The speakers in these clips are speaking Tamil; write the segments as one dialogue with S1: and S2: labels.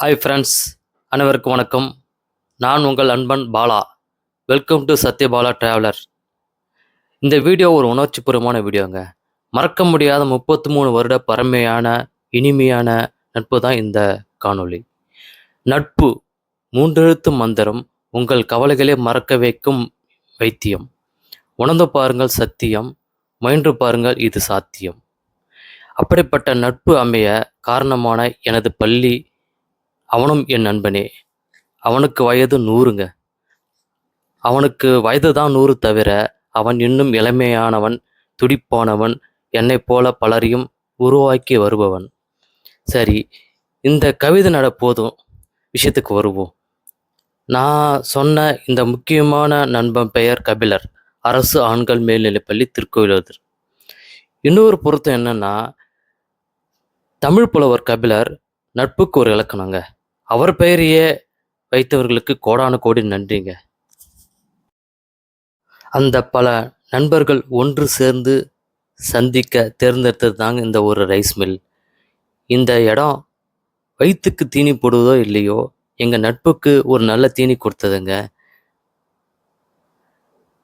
S1: ஹாய் ஃப்ரெண்ட்ஸ், அனைவருக்கும் வணக்கம். நான் உங்கள் அன்பன் Bala. Welcome to Sathyabala traveller. இந்த வீடியோ ஒரு உணர்ச்சிபூர்வமான வீடியோங்க. மறக்க முடியாத 33 வருட பழமையான இனிமையான நட்பு தான் இந்த காணொளி. நட்பு மூன்றெழுத்து மந்திரம், உங்கள் கவலைகளை மறக்க வைக்கும் வைத்தியம். உணர்ந்து பாருங்கள் சத்தியம், முயன்று பாருங்கள் இது சாத்தியம். அப்படிப்பட்ட நட்பு அமைய காரணமான எனது பள்ளி, அவனும் என் நண்பனே. அவனுக்கு வயது 100ங்க. அவனுக்கு வயது தான் 100 தவிர அவன் இன்னும் இளமையானவன், துடிப்பானவன், என்னைப் போல பலரையும் உருவாக்கி வருபவன். சரி, இந்த கவிதை நட போதும், விஷயத்துக்கு வருவோம். நான் சொன்ன இந்த முக்கியமான நண்பன் பெயர் கபிலர், அரசு ஆண்கள் மேல்நிலைப்பள்ளி, திருக்கோயிலூர். இன்னொரு பொருத்தம் என்னன்னா, தமிழ் புலவர் கபிலர் நட்புக்கு ஒரு இலக்கணங்க. அவர் பெயரையே வைத்தவர்களுக்கு கோடான கோடி நன்றிங்க. அந்த பல நண்பர்கள் ஒன்று சேர்ந்து சந்திக்க தேர்ந்தெடுத்தது தாங்க இந்த ஒரு ரைஸ் மில். இந்த இடம் வயிற்றுக்கு தீனி போடுவதோ இல்லையோ, எங்கள் நட்புக்கு ஒரு நல்ல தீனி கொடுத்ததுங்க.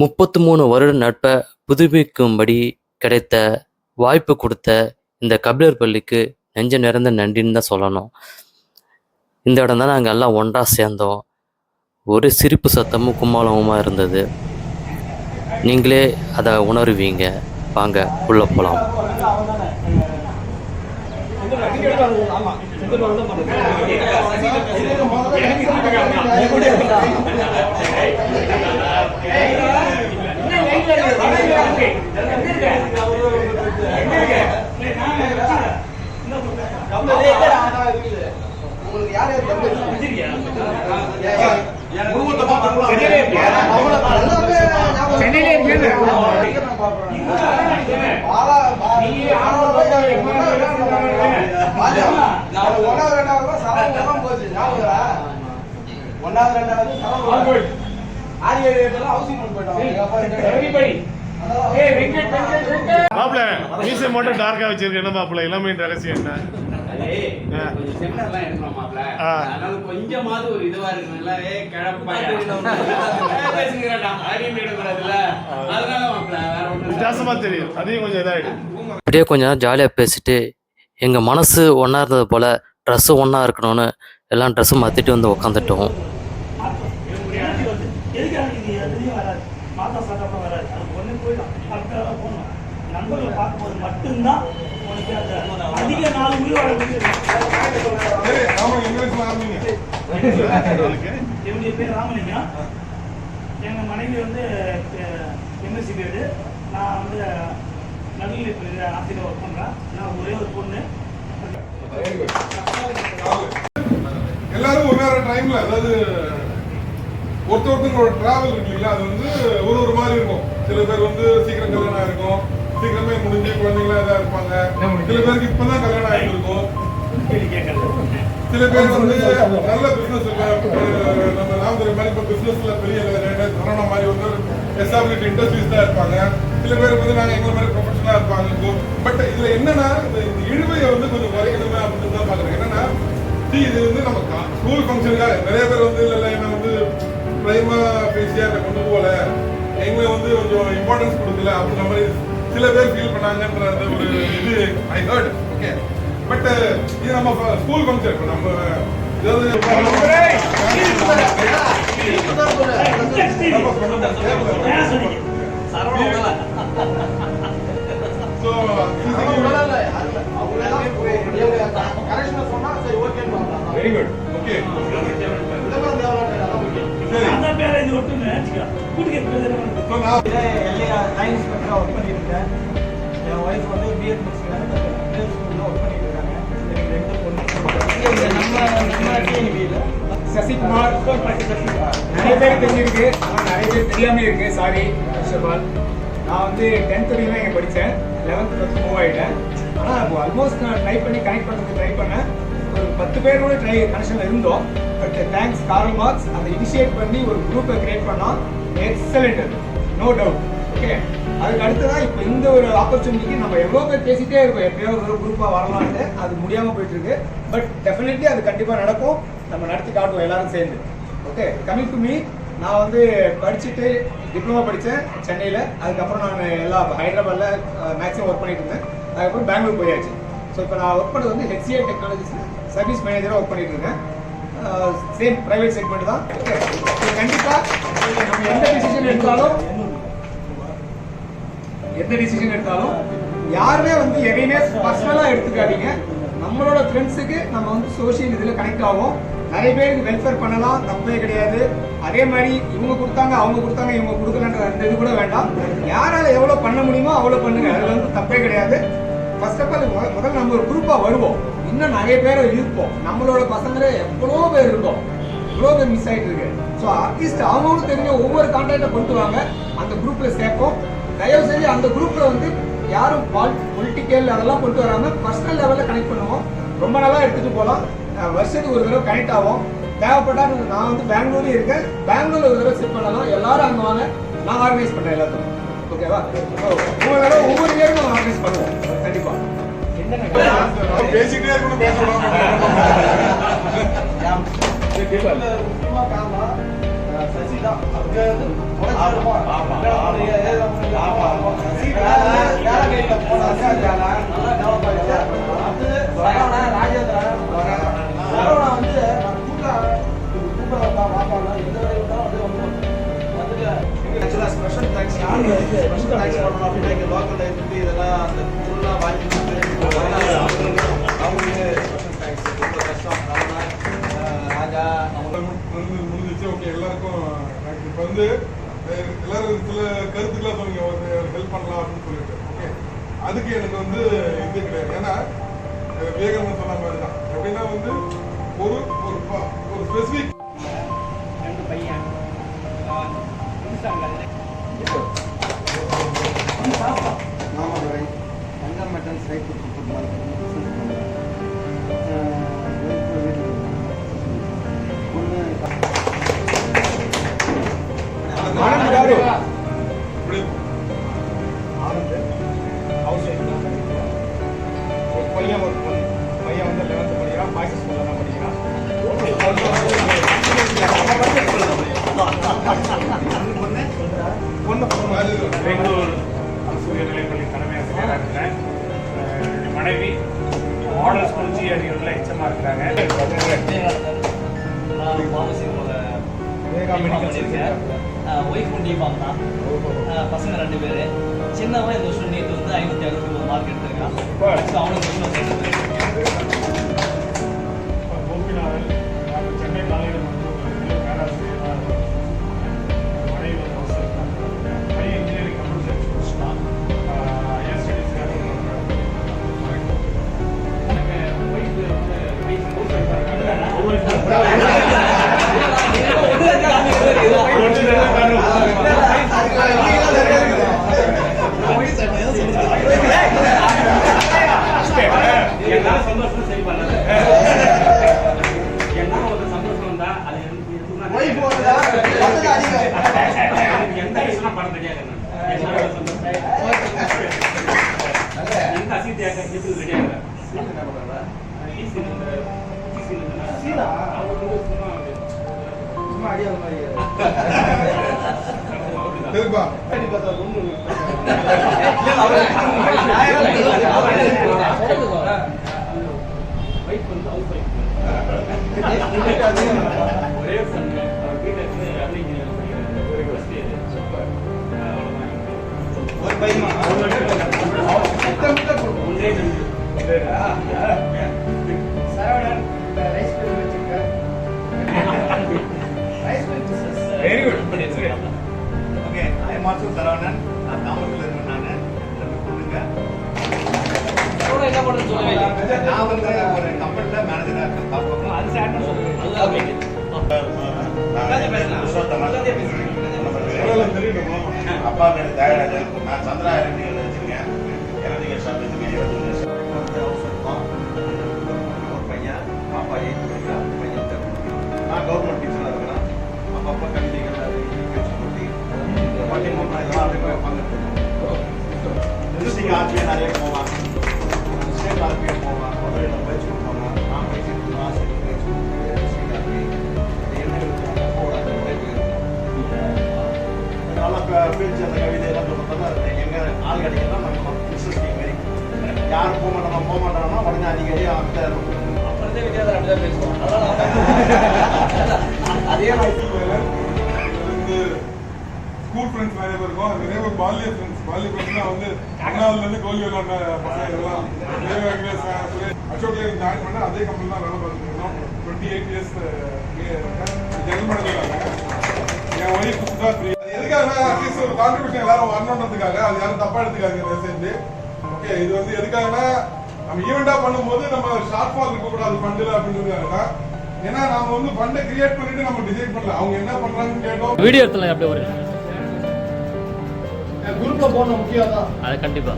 S1: 33 வருட நட்பை புதுப்பிக்கும்படி கிடைத்த வாய்ப்பு கொடுத்த இந்த கபிலர் பள்ளிக்கு நெஞ்ச நிறைந்த நன்றின்னு தான் சொல்லணும். இந்த இடம் தான் நாங்கள் எல்லாம் ஒன்றாக சேர்ந்தோம். ஒரு சிரிப்பு சத்தமும் கும்மாளமுமாக இருந்தது. நீங்களே அதை உணருவீங்க. வாங்க உள்ளே போகலாம்.
S2: மாப்பிள்ள மீசை மட்டும் டார்க்கா வச்சிருக்க என்ன மாப்பிள்ள இளமையின் ரகசியம் என்ன?
S3: கொஞ்சமாவது ஒரு இதுவா இருக்குல்ல,
S2: வித்தியாசமா தெரியும். அதையும் கொஞ்சம் இதாயிடும்.
S1: அப்படியே கொஞ்ச நேரம் ஜாலியாக பேசிட்டு, எங்கள் மனசு ஒன்றா இருந்தது போல் ட்ரெஸ்ஸு ஒன்றா இருக்கணும்னு எல்லாம் ட்ரெஸ்ஸு மாற்றிட்டு வந்து உக்காந்துட்டோம்.
S4: நண்பர்களை பார்க்கும்போது மட்டும்தான் உனக்கு அந்த அதிக நாள் உயிர் என்னுடைய பேர் ராமலிங்கம். எங்கள் மனைவி வந்து எம்எஸ்சி பேரு. நான் வந்து நடுநிலை ஆசிரியர் ஒர்க் பண்ணுறேன். நான் ஒரே ஒரு பொண்ணு.
S2: எல்லாரும் ஒரு டைம்ல, அதாவது ஒருத்தவங்க டிராவல் இருக்கு இல்லைங்களா, அது வந்து ஒரு மாதிரி இருக்கும். சில பேர் வந்து சீக்கிரம் கல்யாணம் ஆயிருக்கும், சீக்கிரமே முடிஞ்சு குழந்தைங்களா இதா இருப்பாங்க. சில பேருக்கு இப்பதான் கல்யாணம் ஆகிருக்கும். சில பேர் வந்து நல்ல பிசினஸ் நம்ம நாமக்கல் மாதிரி இப்போ பிசினஸ்ல பெரிய கரோனா மாதிரி வந்து எஸ்டாப்ளிஷ்ட் இண்டஸ்ட்ரீஸ் தான் இருப்பாங்க. சில பேர் வந்து நாங்கள் எங்களை மாதிரி ப்ரொஃபஷனலா இருப்பாங்க. பட் இதுல என்னன்னா, இந்த இழுவையை வந்து கொஞ்சம் குறைக்கணுமே அப்படின்னு தான் பாக்குறேன். என்னன்னா, இது வந்து நம்ம ஸ்கூல் ஃபங்க்ஷனுக்காக நிறைய பேர் வந்து இல்லை என்ன வந்து பிரைமா பேசியா கொண்டு போகல, எங்களை வந்து கொஞ்சம் இம்பார்ட்டன்ஸ் கொடுக்கல அப்படின்ற மாதிரி சில பேர் ஃபீல் பண்ணாங்கன்ற ஒரு இது ஐ ஹர்ட். ஓகே, பட் இது நம்ம ஸ்கூல் ஃபங்க்ஷன். இப்போ நம்ம வெரி குட். ஓகே,
S4: அந்த பேரை இது ஒட்டு ஒர்க் பண்ணிட்டு இருக்கேன். என் ஒய்ஃப் வந்து பிஎட் முடிச்சுருக்காங்க, ஸ்கூலில் ஒர்க் பண்ணிட்டு இருக்காங்க. எனக்கு 2 பொண்ணு. நம்ம டிஎன்பியில்
S5: சசிகுமார். நிறைய பேர் தெரிஞ்சிருக்கு, ஆனால் நிறைய பேர் தெரியாமல் இருக்கு. சாரி. ஃபர்ஸ்ட் ஆஃப் ஆல், நான் வந்து 10th வரைக்கும் தான் இங்கே படித்தேன். 11th மூவ் ஆகிட்டேன். ஆனால் ஆல்மோஸ்ட் நான் ட்ரை பண்ணி கனெக்ட் பண்ணுறதுக்கு ட்ரை பண்ணேன். ஒரு 10 பேரோட கனெக்ஷனில் இருந்தோம். பட் தேங்க்ஸ் கார்ல் மார்க்ஸ் அந்த இனிஷியேட் பண்ணி ஒரு குரூப்பை கிரியேட் பண்ணோம். Excellent, no doubt. ஓகே, அதுக்கு அடுத்ததான் இப்போ இந்த ஒரு ஆப்பர்ச்சுனிட்டிக்கு நம்ம எவ்வளோ பேர் பேசிட்டே இருக்கோம், எப்பயோ ஒரு குரூப்பாக வரலாம்னு, அது முடியாமல் போயிட்டு இருக்கு. பட் டெஃபினெட்லி அது கண்டிப்பாக நடக்கும், நம்ம நடத்தி காட்டுவோம் எல்லாரும் சேர்ந்து. ஓகே, கமிங் டு மீ, நான் வந்து படிச்சுட்டு டிப்ளமா படித்தேன் சென்னையில். அதுக்கப்புறம் நான் எல்லா ஹைதராபாத்தில் மேக்ஸிமம் ஒர்க் பண்ணிட்டு இருந்தேன். அதுக்கப்புறம் பெங்களூர் போயாச்சு. ஸோ இப்போ நான் ஒர்க் பண்ணது வந்து HCI டெக்னாலஜிஸில் சர்வீஸ் மேனேஜராக ஒர்க் பண்ணிட்டு இருக்கேன். சேம் ப்ரைவேட் செக்மெண்ட் தான். கண்டிப்பாக நம்ம எந்த டிசிஷன் எடுத்தாலும் யாருமே வந்து எதையுமே பர்சனலாக எடுத்துக்காதீங்க. நம்மளோட ஃப்ரெண்ட்ஸுக்கு நம்ம வந்து சோஷியல் இதில் கனெக்ட் ஆகும். நிறைய பேருக்கு வெல்ஃபேர் பண்ணலாம், தப்பே கிடையாது. அதே மாதிரி இவங்க கொடுத்தாங்க, அவங்க கொடுத்தாங்க, இவங்க கொடுக்கலன்ற அந்த இது கூட வேண்டாம். யாரால் எவ்வளோ பண்ண முடியுமோ அவ்வளோ பண்ணுங்க, அதில் வந்து தப்பே கிடையாது. ஃபர்ஸ்ட் ஆஃப் ஆல் முதல்ல நம்ம ஒரு குரூப்பாக வருவோம், இன்னும் நிறைய பேர் இருப்போம். நம்மளோட பசங்களே எவ்வளோ பேர் இருக்கோம், இவ்வளோ பேர் மிஸ் ஆகிட்டு இருக்கு. ஸோ அட்லீஸ்ட் அவங்களுக்கு தெரிஞ்ச ஒவ்வொரு கான்டாக்டை கொண்டு வாங்க, அந்த குரூப்பில் சேர்ப்போம். தயவு செஞ்சு அந்த குரூப்பில் வந்து யாரும் பொலிட்டிக்கல் அதெல்லாம் கொண்டு வராமல் பர்சனல் லெவலில் கனெக்ட் பண்ணுவோம். ரொம்ப நல்லா எடுத்துகிட்டு போகலாம். வருஷத்துக்கு ஒரு தடவை கனெக்ட் ஆகும். தேவைப்பட்டா நான் வந்து பெங்களூர்லேயும் இருக்கேன், பெங்களூர்ல ஒரு தடவை செட் பண்ணலாம். எல்லாரும் அங்கே வாங்க, நான் ஆர்கனைஸ் பண்ணுறேன் எல்லாத்துக்கும். ஓகேவா? ஒவ்வொரு இயரும் நம்ம ஆர்கனைஸ் பண்ணுவோம் கண்டிப்பாக.
S2: பேசிக்கிட்டே இருக்கணும், பேச
S3: ஸ்பெஷல் தேங்க்ஸ் பண்ணணும் அப்படின்னா இங்கே லோக்கல் லைஃப் இதெல்லாம் அந்த ஃபுல்லாக வாங்கி அவங்களுக்கு ஸ்பெஷல் தேங்க்ஸ். ரொம்ப கஷ்டம் ராஜா
S2: முடிஞ்சிச்சு. ஓகே, எல்லாருக்கும் இப்போ வந்து எல்லாரும் சில கருத்துக்கெல்லாம் சொன்னீங்க, ஒரு ஹெல்ப் பண்ணலாம் அப்படின்னு சொல்லிட்டு. ஓகே, அதுக்கு எனக்கு வந்து இது கிடையாது. ஏன்னா விவேகானந்தன் சொன்ன மாதிரி தான். எப்படின்னா வந்து ஒரு ஸ்பெசிஃபிக்
S4: பையன்
S5: பையன் வந்து 11th படிக்கிறான், பாய்ஸ் ஸ்கூல்ல தான் படிக்கிறான்.
S4: பெங்களூர் உயர்நிலைப்பள்ளி தலைமை ஆசிரியராக இருக்கிறேன். மனைவி மாடல் ஸ்கூல் GRUல எச்சமாக இருக்கிறாங்க.
S6: ஒய்ஃப் டிபாம் தான், பசங்க 2 பேர். சின்னவன் இந்த வருஷம் நீட் வந்து 560 மார்க் எடுத்திருக்கான். அவனுக்கு
S4: கோபிநாதன் சென்னை காலையில் பேராசிரியராக மனைவி பையன் இன்ஜினியரிங் கம்ப்யூட்டர் சயின்ஸ் முடிச்சுட்டான். ஹையர் ஸ்டடீஸ்க்காக என்னால சந்தோஷம் சரி பண்ணது. என்ன ஒரு சந்தோஷம் வந்தா அது எந்த விஷயம் படம் தெரியாது. எந்த அசித்தியாக ரெடியாக சும்மா அடியாத மாதிரி ஒரே
S3: ஒரு பையன்
S5: very good.
S3: Okay, I am also Saravanan. நான் தாமரத்தில் இருக்கேன். நான் பொண்ணுங்க.
S6: என்ன பண்ணுறது சொல்லவே இல்லை.
S3: நான் வந்து ஒரு கம்பெனியில் மேனேஜராக இருக்கேன். பார்ப்போம்.
S6: அது சார் சொல்லுங்கள்.
S3: அப்பா பேர் தியாகராஜன். நான் சந்திரா எலக்ட்ரிக்கல் வச்சிருக்கேன். எலக்ட்ரிக்கல் ஷாப் வச்சிருக்கேன். 20 வருஷம் ஹவுஸ் இருக்கோம். ஒரு பையன், பாப்பா 8th படிக்கிறான். பையன் 10th படிக்கிறான். நான் கவர்மெண்ட் டீச்சராக இருக்கிறேன். அப்பப்போ கல்விகள் போட்டி இதெல்லாம் அப்படியே பங்கெடுத்துருக்கோம்.
S6: பேசுவோம்.
S5: அதே மாதிரி
S2: வந்து ஸ்கூல் ஃப்ரெண்ட்ஸ் நிறைய பேர் இருக்கும். நிறைய பேர் பால்ய ஃப்ரெண்ட்ஸ்னா வந்து அண்ணாவிலேருந்து கோலி விளையாண்ட பசங்க எல்லாம் அசோக்லேருந்து ஜாயின் பண்ண அதே கம்பெனி தான் வேலை பார்த்துட்டு இருந்தோம். 28 இயர்ஸ் ஜெனரல் மேனேஜர். என் ஒய்ஃப் புதுசாக ஃப்ரீ. அது எதுக்காக அட்லீஸ்ட் ஒரு கான்ட்ரிபியூஷன் எல்லாரும் வரணுன்றதுக்காக, அது யாரும் தப்பா எடுத்துக்காங்க மெசேஜ். ஓகே, இது வந்து எதுக்காகனா நம்ம ஈவெண்டா பண்ணும்போது நம்ம ஷார்ட் ஃபால் இருக்கக்கூடாது ஃபண்டில் அப்படின்றதுக்காக தான். ஏன்னா நாம வந்து ஃபண்டை கிரியேட் பண்ணிட்டு நம்ம டிசைட் பண்ணல, அவங்க என்ன பண்றாங்கன்னு கேட்டோம்.
S1: வீடியோ எடுத்துல அப்படியே ஒரு
S2: குரூப்ல போன முக்கியம் தான்
S1: அது கண்டிப்பா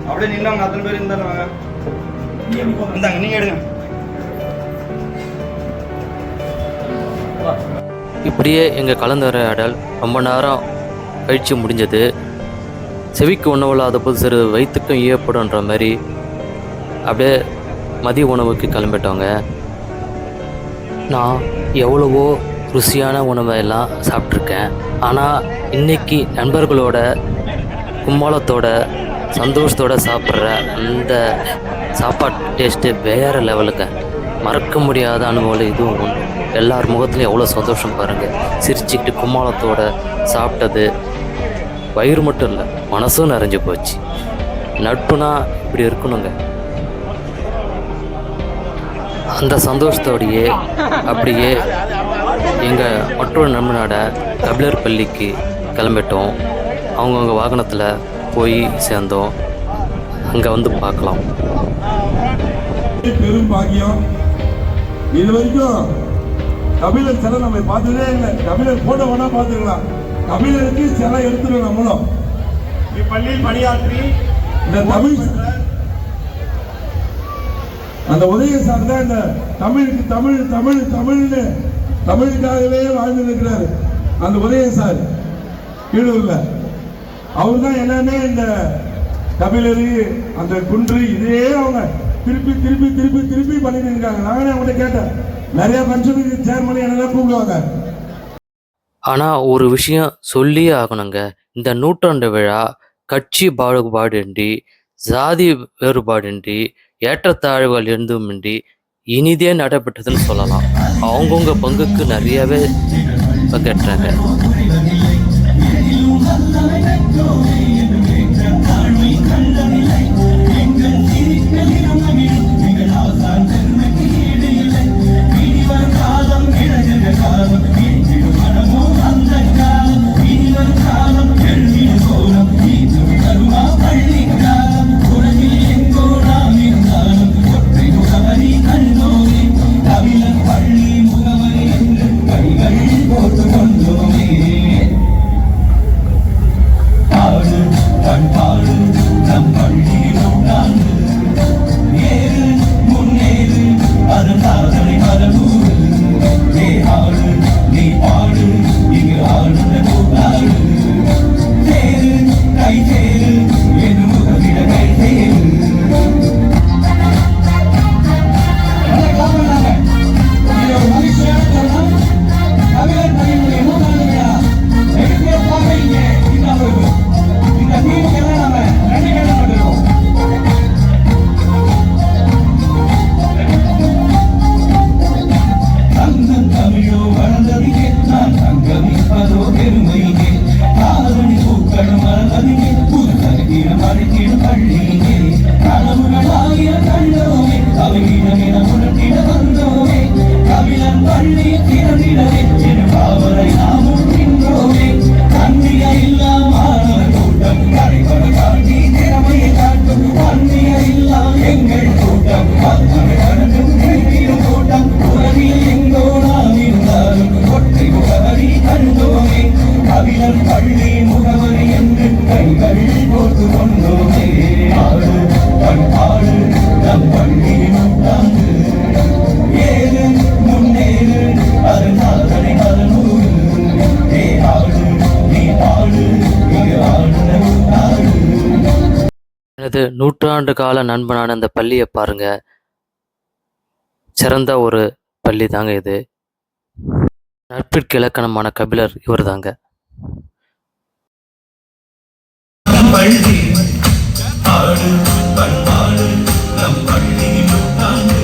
S3: அப்படியே நின்னவங்க அத்தனை பேர் இருந்தாங்க. இந்தாங்க நீங்க எடுங்க.
S1: இப்படியே எங்கள் கலந்துரையாடல் ரொம்ப நேரம் கழிச்சு முடிஞ்சது. செவிக்கு உணவில்லாத போது சிறு வயிற்றுக்கும் ஈயப்படுன்ற மாதிரி அப்படியே மதிய உணவுக்கு கிளம்பிட்டோங்க. நான் எவ்வளவோ ருசியான உணவை எல்லாம் சாப்பிட்ருக்கேன். ஆனால் இன்னைக்கு நண்பர்களோட கும்மாளத்தோட சந்தோஷத்தோட சாப்பிட்ற அந்த சாப்பாட்டு டேஸ்ட்டு வேறு லெவலுங்க. மறக்க முடியாத அனுபவம் இதுவும் ஒன்று. எல்லார் முகத்துலையும் எவ்வளோ சந்தோஷம் பாருங்கள். சிரிச்சுக்கிட்டு கும்மாளத்தோட சாப்பிட்டது வயிறு மட்டும் இல்லை, மனசும் நிறைஞ்சு போச்சு. நட்புனா இப்படி இருக்கணுங்க. அந்த சந்தோஷத்தோடையே அப்படியே எங்கள் மற்றொரு நண்பனோட கபிலர் பள்ளிக்கு கிளம்பிட்டோம். அவங்கவுங்க வாகனத்தில் போய் சேர்ந்தோம். அங்கே வந்து பார்க்கலாம்.
S7: பெரும் பாக்கியம். இது வரைக்கும் கபிலர் சிலை நம்ம பார்த்ததே இல்லை. கபிலர் போட்டோ வேணா பார்த்துக்கலாம். கபிலருக்கு சிலை எடுத்துடும். நம்மளும்
S5: இப்பள்ளியில் பணியாற்றி
S7: இந்த தமிழ் அந்த உதய சார் தான் இந்த தமிழுக்கு தமிழ் தமிழ் தமிழ்னு தமிழுக்காகவே வாழ்ந்து இருக்கிறாரு. அந்த உதய சார் கீழூர்ல அவர் தான் எல்லாமே இந்த கபிலரு அந்த குன்று இதே அவங்க திருப்பி திருப்பி திருப்பி திருப்பி பண்ணிட்டு இருக்காங்க. நானே அவங்கள்ட்ட கேட்டேன், நிறைய ஃபங்க்ஷனுக்கு சேர்மன் என்னெல்லாம் கூப்பிடுவாங்க.
S1: ஆனால் ஒரு விஷயம் சொல்லியே ஆகணுங்க. இந்த நூற்றாண்டு விழா கட்சி பாகுபாடின்றி, ஜாதி வேறுபாடின்றி, ஏற்றத்தாழ்வுகள் இருந்துமின்றி இனிதே நடைபெற்றதுன்னு சொல்லலாம். அவங்கவுங்க பங்குக்கு நிறையவே பங்கேற்றாங்க. எனது நூற்றாண்டு கால நண்பனான இந்த பள்ளியை பாருங்க. சிறந்த ஒரு பள்ளி தாங்க இது. நட்பிற்கு இலக்கணமான கபிலர் இவர் தாங்க.
S8: பள்ளி ஆடு பண்பாடு நம் பள்ளி நூற்றாண்டு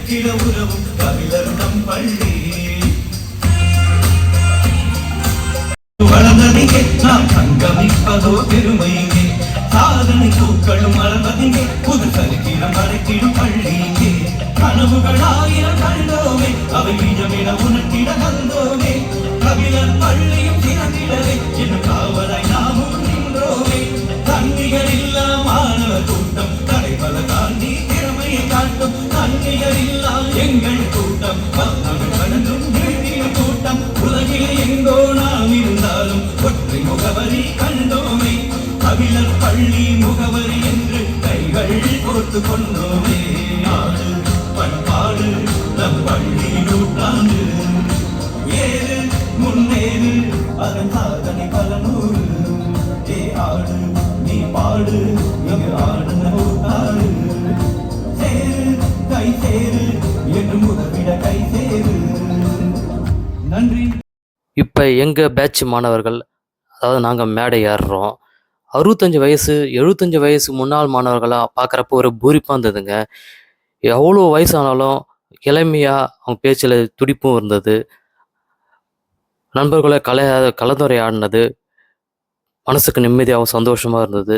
S8: கிடைக்கிற உறவும் கவிழர் நம் பள்ளி வளர்ந்ததிங்கே நாம் சங்கமிப்பதோ பெருமையிங்கே சாதனை பூக்களும் மலர்வதிங்கே புது சரித்திரம் படைத்திடும் பள்ளியிங்கே கனவுகள் ஆயிரம் கண்டோமே அவை நிஜமென உணர்த்திட வந்தோமே கவிழர் பள்ளியும் திறந்திடவே என்னும் காவலாய் நாமும் நின்றோமே தன்னிகள் இல்லா மாணவர் கூட்டம் தடைபல தாண்டி திறமையை காட்டும் தன்னிகள் இல்லா எங்கள் கூட்டம் பல்நகர் கடந்தும் வீழ்த்திடும் கூட்டம் உலகில் எங்கோ நாம் இருந்தாலும் ஒற்றை முகவரி கண்டோமே கவிழர் பள்ளி முகவரி என்று கைகள் கோர்த்து கொண்டோமே நாடு பண்பாடு நம் பள்ளி நூற்றாண்டு ஏறு முன்னேறு அதன் சாதனை பல நூறு ஏ ஆடு நீ பாடு இங்கு ஆடு நூற்றாடு சேரு கை சேரு என்று உதவிட கை சேரு நன்றி.
S1: இப்போ எங்கள் பேட்ச் மாணவர்கள், அதாவது நாங்கள் மேடை ஏறுறோம், 65 வயசு 75 வயசு முன்னாள் மாணவர்களாக பார்க்குறப்போ ஒரு பூரிப்பாக இருந்ததுங்க. எவ்வளோ வயசானாலும் இளமையாக அவங்க பேச்சில் துடிப்பும் இருந்தது. நண்பர்களை கலந்துரையாடினது மனசுக்கு நிம்மதியாகவும் சந்தோஷமாக இருந்தது.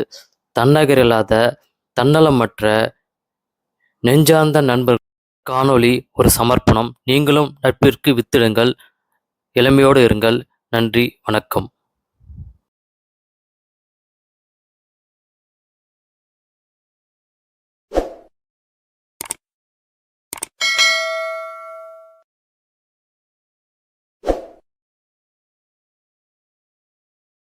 S1: தன்னகர் இல்லாத தன்னலமற்ற நெஞ்சார்ந்த நண்பர் காணொளி ஒரு சமர்ப்பணம். நீங்களும் நட்பிற்கு வித்திடுங்கள். இளமையோடு இருங்கள். நன்றி, வணக்கம்.